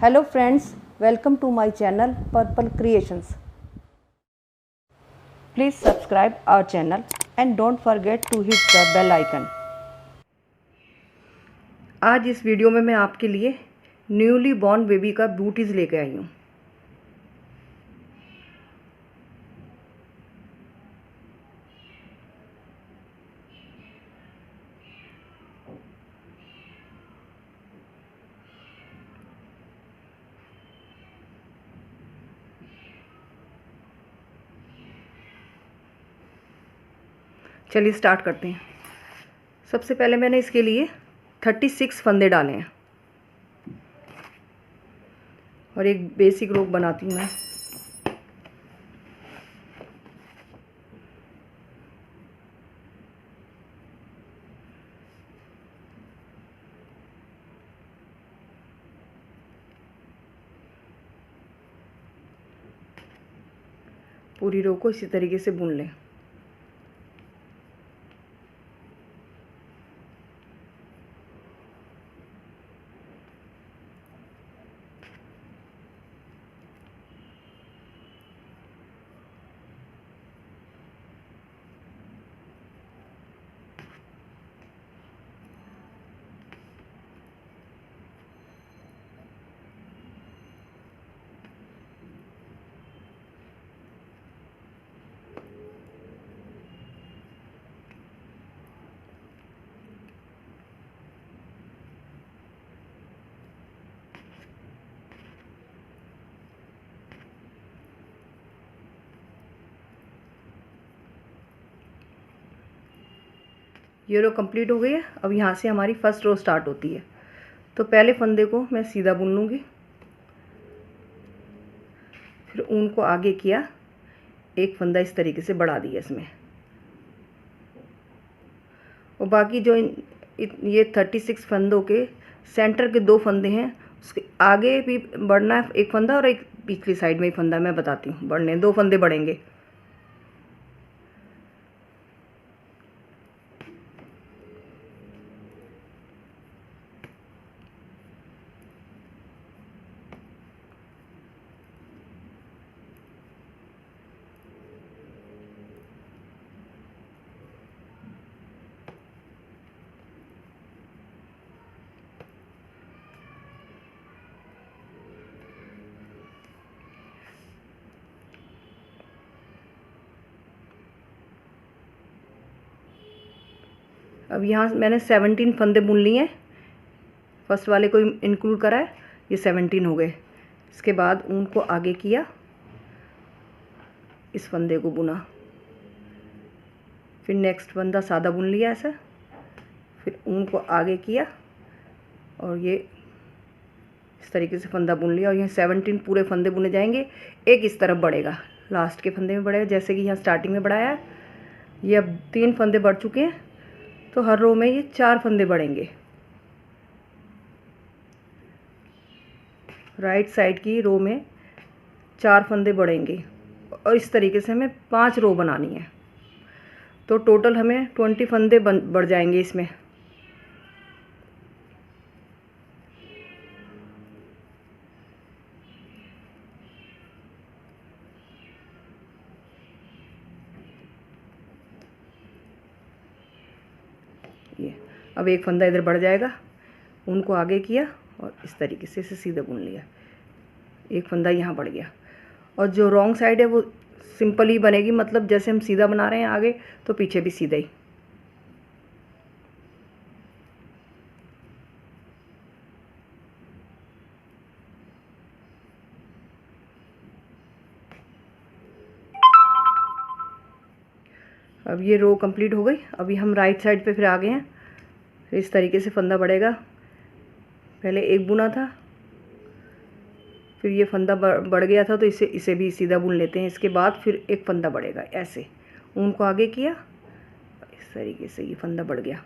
Hello friends, welcome to my channel Purple Creations. Please subscribe our channel and don't forget to hit the bell icon. आज इस video में मैं आपके लिए newly born baby का booties लेके आई हूँ। चलिए स्टार्ट करते हैं। सबसे पहले मैंने इसके लिए 36 फंदे डाले हैं और एक बेसिक रोप बनाती हूँ मैं। पूरी रो को इसी तरीके से बुन लें। ये रो कंप्लीट हो गई है। अब यहाँ से हमारी फर्स्ट रो स्टार्ट होती है। तो पहले फंदे को मैं सीधा बुन लूँगी, फिर ऊन को आगे किया, एक फंदा इस तरीके से बढ़ा दिया इसमें, और बाकी जो ये 36 फंदों के सेंटर के 2 फंदे हैं, उसके आगे भी बढ़ना है एक फंदा, और एक पिछली साइड में ही फंदा। मैं बताती हूँ, बढ़ने 2 फंदे बढ़ेंगे। अब यहाँ मैंने 17 फंदे बुन लिए हैं। फर्स्ट वाले को इंक्लूड करा है, ये 17 हो गए। इसके बाद ऊन को आगे किया, इस फंदे को बुना, फिर नेक्स्ट फंदा सादा बुन लिया ऐसा, फिर ऊन को आगे किया और ये इस तरीके से फंदा बुन लिया। और यहाँ 17 पूरे फंदे बुने जाएंगे। एक इस तरफ बढ़ेगा, लास्ट के फंदे में बढ़ेगा, जैसे कि यहाँ स्टार्टिंग में बढ़ाया है। ये अब 3 फंदे बढ़ चुके हैं, तो हर रो में ये 4 फंदे बढ़ेंगे। राइट साइड की रो में 4 फंदे बढ़ेंगे, और इस तरीके से हमें 5 रो बनानी है। तो टोटल हमें 20 फंदे बढ़ जाएंगे इसमें। ये अब एक फंदा इधर बढ़ जाएगा, ऊन को आगे किया और इस तरीके से इसे सीधे बुन लिया। एक फंदा यहाँ बढ़ गया, और जो रॉन्ग साइड है वो सिंपल ही बनेगी, मतलब जैसे हम सीधा बना रहे हैं आगे, तो पीछे भी सीधा ही। अब ये रो कंप्लीट हो गई। अभी हम राइट साइड पे फिर आ गए हैं। फिर इस तरीके से फंदा बढ़ेगा। पहले एक बुना था, फिर ये फंदा बढ़ गया था, तो इसे भी सीधा बुन लेते हैं। इसके बाद फिर एक फंदा बढ़ेगा ऐसे, ऊन को आगे किया, इस तरीके से ये फंदा बढ़ गया।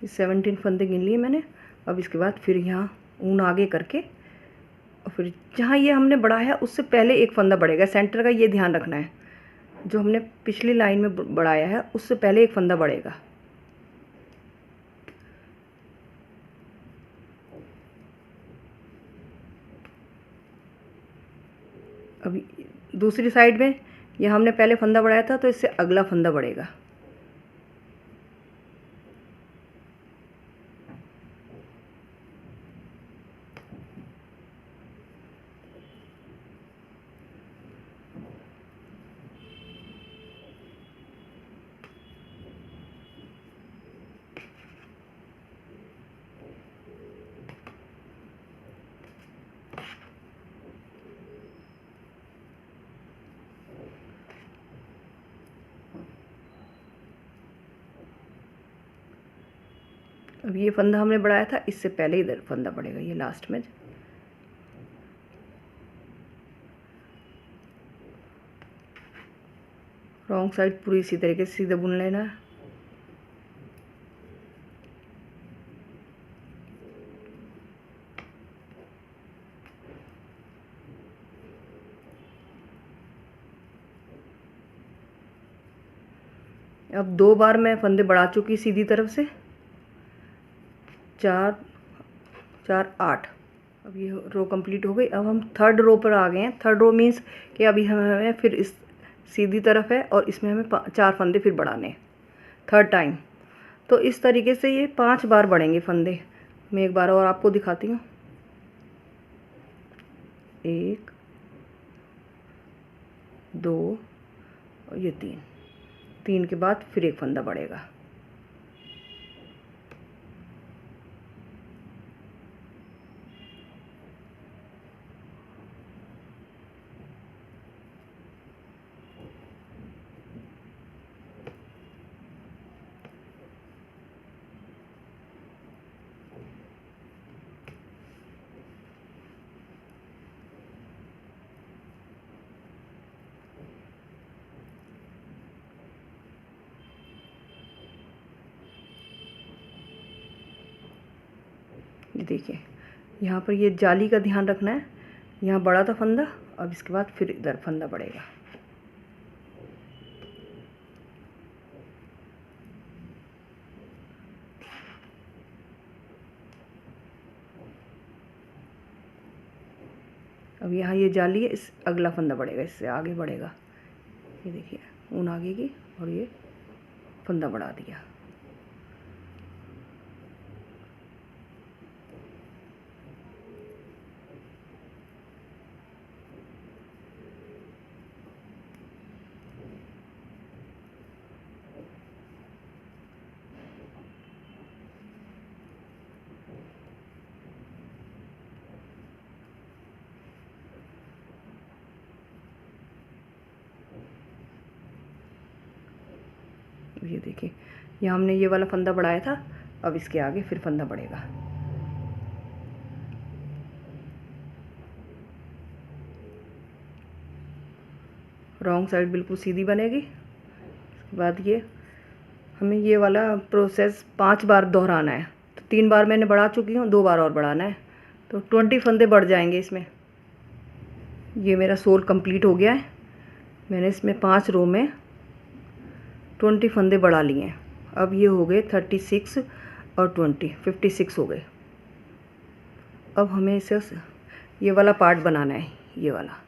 ये 17 फंदे गिन लिए मैंने। अब इसके बाद फिर यहाँ ऊन आगे करके और फिर जहाँ ये हमने बढ़ाया उससे पहले एक फंदा बढ़ेगा। सेंटर का ये ध्यान रखना है, जो हमने पिछली लाइन में बढ़ाया है उससे पहले एक फंदा बढ़ेगा। अभी दूसरी साइड में ये हमने पहले फंदा बढ़ाया था तो इससे अगला फंदा बढ़ेगा। अब ये फंदा हमने बढ़ाया था, इससे पहले इधर फंदा बढ़ेगा, ये लास्ट में। रॉन्ग साइड पूरी इसी तरीके से सीधा बुन लेना है। अब 2 बार मैं फंदे बढ़ा चुकी सीधी तरफ से, 4 4 8। अब ये रो कंप्लीट हो गई। अब हम थर्ड रो पर आ गए हैं। थर्ड रो मीन्स कि अभी हमें फिर इस सीधी तरफ है और इसमें हमें 4 फंदे फिर बढ़ाने हैं थर्ड टाइम। तो इस तरीके से ये 5 बार बढ़ेंगे फंदे। मैं एक बार और आपको दिखाती हूँ। 1 2 और ये 3 के बाद फिर एक फंदा बढ़ेगा। ये देखिए, यहाँ पर ये जाली का ध्यान रखना है। यहाँ बड़ा था फंदा, अब इसके बाद फिर इधर फंदा बढ़ेगा। अब यहाँ ये जाली है, इस अगला फंदा बढ़ेगा, इससे आगे बढ़ेगा। ये देखिए ऊन आगे की और ये फंदा बढ़ा दिया। ये देखिए, यहाँ हमने ये वाला फंदा बढ़ाया था, अब इसके आगे फिर फंदा बढ़ेगा। रॉन्ग साइड बिल्कुल सीधी बनेगी। उसके बाद ये हमें ये वाला प्रोसेस 5 बार दोहराना है। तो 3 बार मैंने बढ़ा चुकी हूँ, 2 बार और बढ़ाना है, तो 20 फंदे बढ़ जाएंगे इसमें। ये मेरा सोल कंप्लीट हो गया है। मैंने इसमें 5 रो में 20 फंदे बढ़ा लिए हैं। अब ये हो गए 36 और 20 56 हो गए। अब हमें इसे ये वाला पार्ट बनाना है, ये वाला।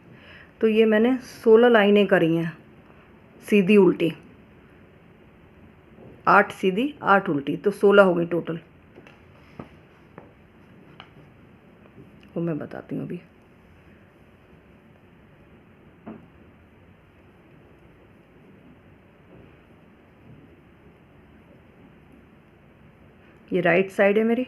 तो ये मैंने 16 लाइनें करी हैं सीधी उल्टी, 8 सीधी 8 उल्टी, तो 16 हो गई टोटल। वो मैं बताती हूँ अभी। ये राइट साइड है मेरी।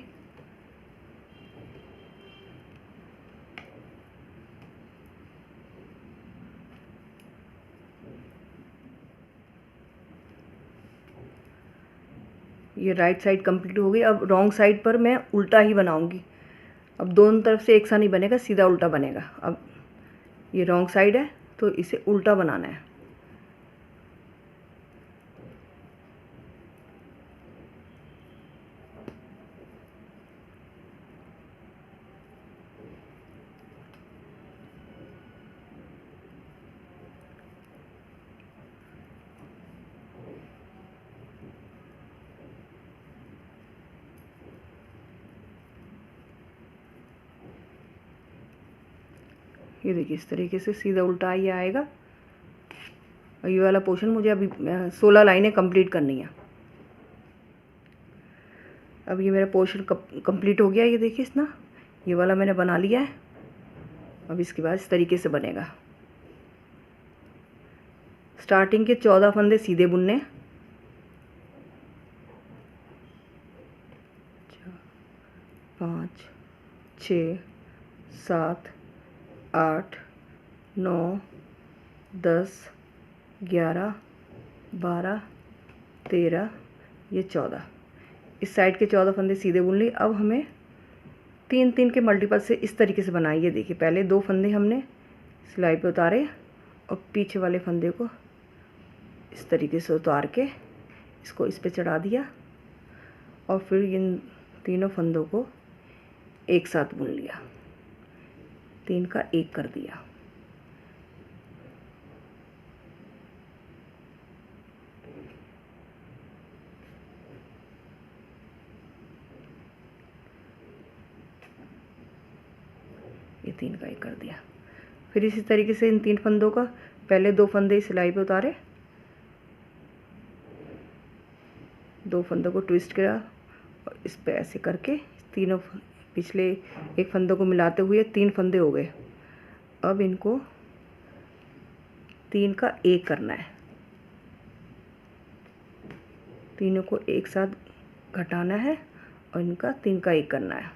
ये राइट साइड कंप्लीट हो गई। अब रॉन्ग साइड पर मैं उल्टा ही बनाऊंगी। अब दोनों तरफ से एक सा नहीं बनेगा, सीधा उल्टा बनेगा। अब ये रॉन्ग साइड है तो इसे उल्टा बनाना है। ये देखिए इस तरीके से सीधा उल्टा ये आएगा। और ये वाला पोर्शन मुझे अभी 16 लाइनें कंप्लीट करनी है। अब ये मेरा पोर्शन कंप्लीट हो गया। ये देखिए इतना ये वाला मैंने बना लिया है। अब इसके बाद इस तरीके से बनेगा। स्टार्टिंग के 14 फंदे सीधे बुनने, 5 6 7 8 9 10 11 12 13 ये 14, इस साइड के 14 फंदे सीधे बुन ली। अब हमें 3-3 के मल्टीपल से इस तरीके से बनाइए। देखिए पहले 2 फंदे हमने सिलाई पे उतारे और पीछे वाले फंदे को इस तरीके से उतार के इसको इस पे चढ़ा दिया और फिर इन तीनों फंदों को एक साथ बुन लिया, 3 का 1 कर दिया। ये 3 का 1 कर दिया। फिर इसी तरीके से इन 3 फंदों का पहले 2 फंदे सिलाई पे उतारे, 2 फंदों को ट्विस्ट किया और इस पे ऐसे करके तीनों पिछले एक फंदों को मिलाते हुए 3 फंदे हो गए। अब इनको 3 का 1 करना है, तीनों को एक साथ घटाना है और इनका 3 का 1 करना है।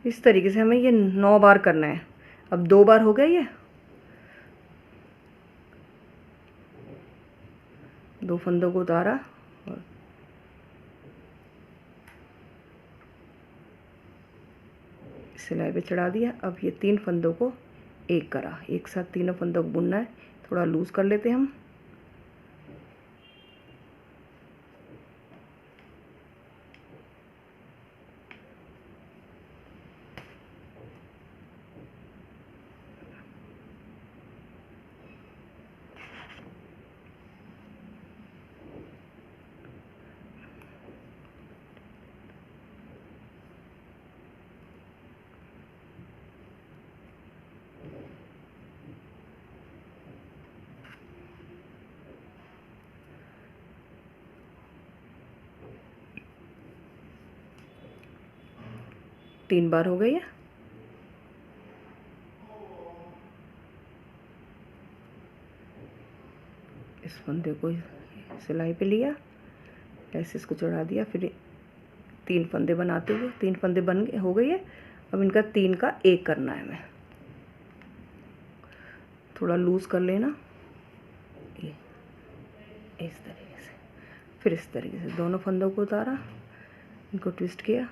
इस तरीके से हमें ये 9 बार करना है। अब 2 बार हो गया, ये 2 फंदों को उतारा और सिलाई पे चढ़ा दिया। अब ये 3 फंदों को 1 करा, एक साथ तीनों फंदों को बुनना है। थोड़ा लूज कर लेते हैं हम। तीन बार हो गई है। इस फंदे को सिलाई पे लिया, ऐसे इसको चढ़ा दिया, फिर 3 फंदे बनाते हुए 3 फंदे बन गए, हो गई है। अब इनका 3 का 1 करना है। हमें थोड़ा लूज कर लेना, ये इस तरीके से। फिर इस तरीके से दोनों फंदों को उतारा, इनको ट्विस्ट किया,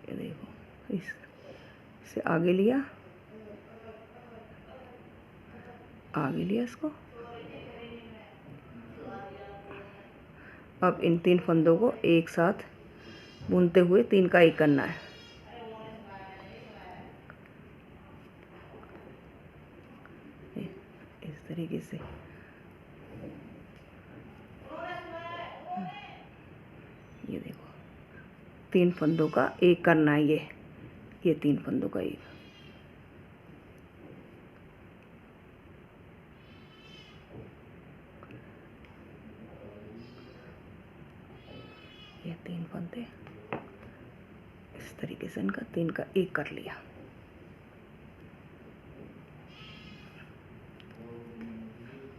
ये देखो इससे आगे लिया, आगे लिया इसको। अब इन 3 फंदों को एक साथ बुनते हुए 3 का 1 करना है। इस तरीके से ये देखो 3 फंदों का 1 करना है। ये 3 फंदों का 1, ये 3 फंदे इस तरीके से इनका 3 का 1 कर लिया।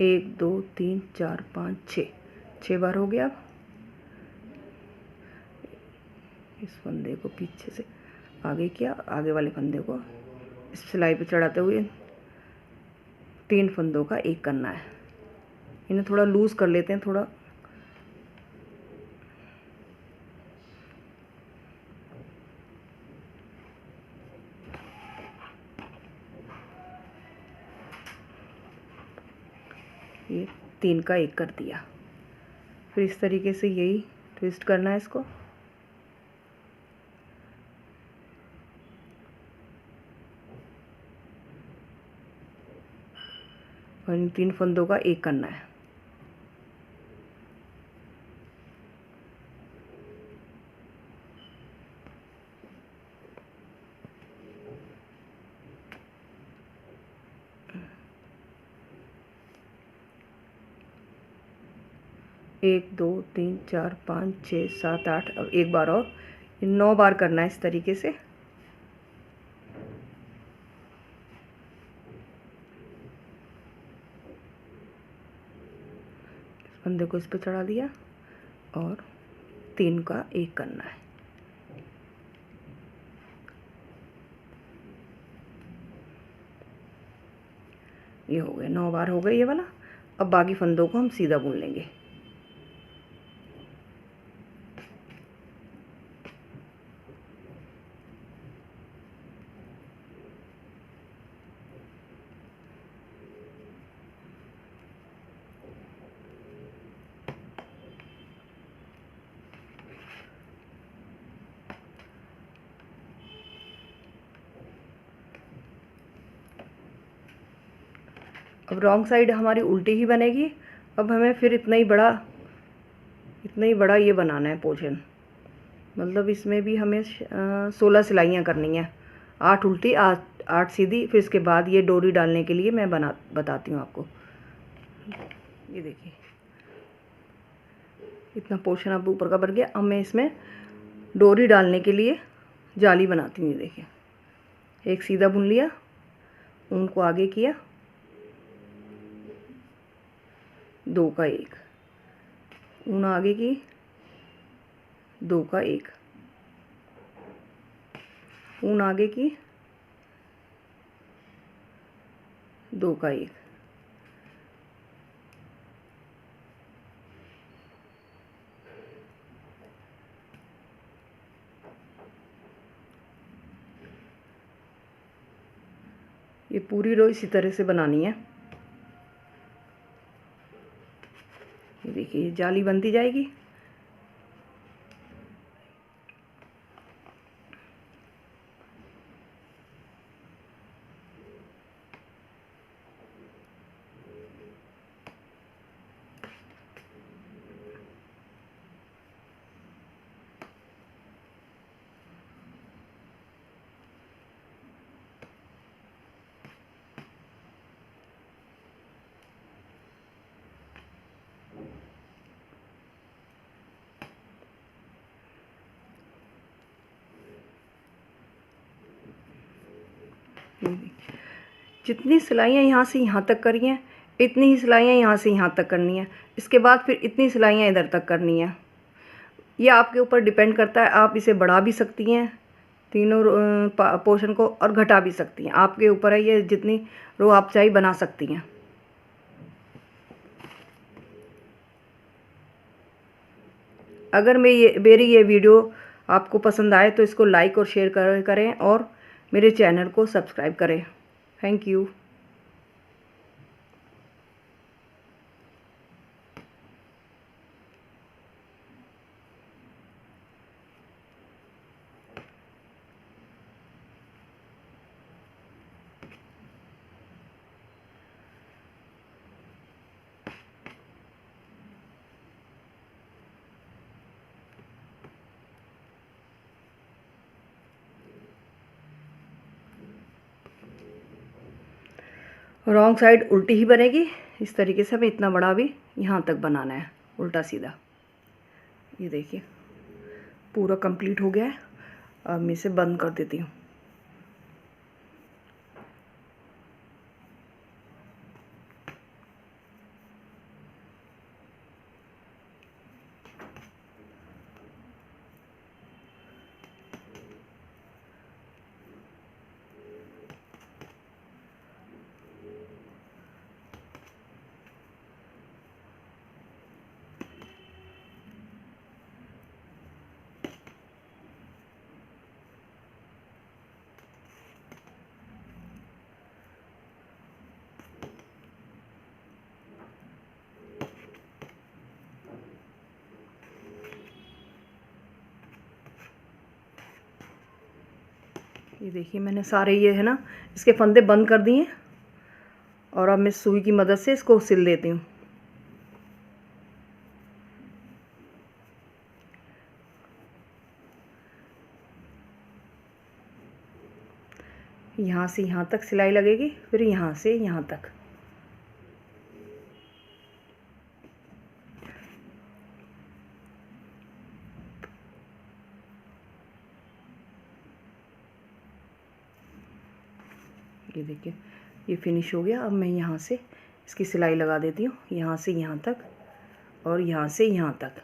एक 2 3 4 5 6 बार हो गया। अब इस फंदे को पीछे से आगे किया, आगे वाले फंदे को इस सिलाई पे चढ़ाते हुए 3 फंदों का 1 करना है। इन्हें थोड़ा लूज कर लेते हैं, थोड़ा ये 3 का 1 कर दिया। फिर इस तरीके से यही ट्विस्ट करना है इसको। और इन 3 फंदों का 1 करना है। 1 2 3 4 5 6 7 8, अब एक बार और 9 बार करना है इस तरीके से। फंदे को इस पे चढ़ा दिया और 3 का 1 करना है। ये हो गए, 9 बार हो गए ये वाला। अब बाकी फंदों को हम सीधा बुन लेंगे। अब रॉन्ग साइड हमारी उल्टी ही बनेगी। अब हमें फिर इतना ही बड़ा ये बनाना है पोर्शन, मतलब इसमें भी हमें 16 सिलाइयाँ करनी है, 8 उल्टी 8 सीधी। फिर इसके बाद ये डोरी डालने के लिए मैं बताती हूँ आपको। ये देखिए इतना पोर्शन अब ऊपर का बन गया। अब मैं इसमें डोरी डालने के लिए जाली बनाती हूँ। ये देखिए, एक सीधा बुन लिया, ऊन को आगे किया, 2 का 1, ऊन आगे की, 2 का 1, ऊन आगे की, 2 का 1, ये पूरी रो इसी तरह से बनानी है। ये देखिए जाली बनती जाएगी। जितनी सिलाइयाँ यहाँ से यहाँ तक करी हैं, इतनी ही सिलाइयाँ यहाँ से यहाँ तक करनी है। इसके बाद फिर इतनी सिलाइयाँ इधर तक करनी है। ये आपके ऊपर डिपेंड करता है, आप इसे बढ़ा भी सकती हैं तीनों पोर्शन को और घटा भी सकती हैं, आपके ऊपर है। ये जितनी रो आप चाहे बना सकती हैं। अगर मेरी ये वीडियो आपको पसंद आए तो इसको लाइक और शेयर करें और मेरे चैनल को सब्सक्राइब करें। Thank you. रॉन्ग साइड उल्टी ही बनेगी। इस तरीके से हमें इतना बड़ा भी यहाँ तक बनाना है, उल्टा सीधा। ये देखिए पूरा कंप्लीट हो गया है। अब मैं इसे बंद कर देती हूँ। ये देखिए मैंने सारे ये है ना इसके फंदे बंद कर दिए और अब मैं सुई की मदद से इसको सिल देती हूँ। यहाँ से यहाँ तक सिलाई लगेगी, फिर यहाँ से यहाँ तक। ये देखिए ये फिनिश हो गया। अब मैं यहाँ से इसकी सिलाई लगा देती हूँ, यहाँ से यहाँ तक और यहाँ से यहाँ तक।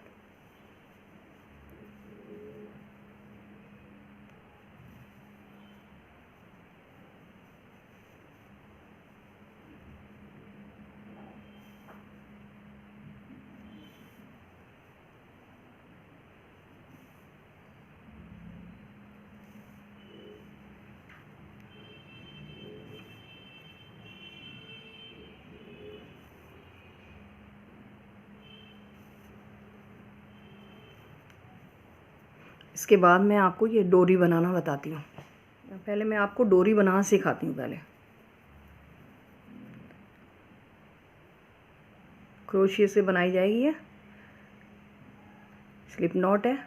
इसके बाद मैं आपको ये डोरी बनाना बताती हूँ। पहले मैं आपको डोरी बनाना सिखाती हूँ। पहले क्रोशिया से बनाई जाएगी, ये स्लिप नॉट है।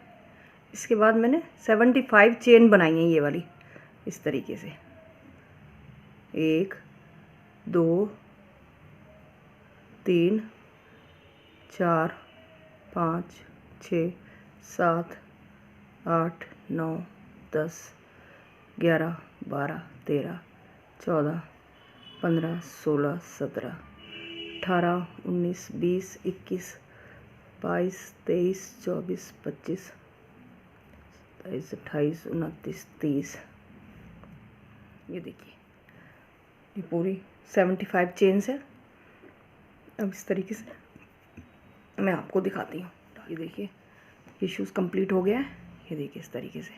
इसके बाद मैंने 75 चेन बनाई है ये वाली, इस तरीके से 1 2 3 4 5 6 7 8 9 10 11 12 13 14 15 16 17 18 19 20 21 22 23 24 25 27 28 29 30। ये देखिए ये पूरी 75 चेन्स है। अब इस तरीके से मैं आपको दिखाती हूँ। ये देखिए ये शूज़ कंप्लीट हो गया है। ये देखिए इस तरीके से।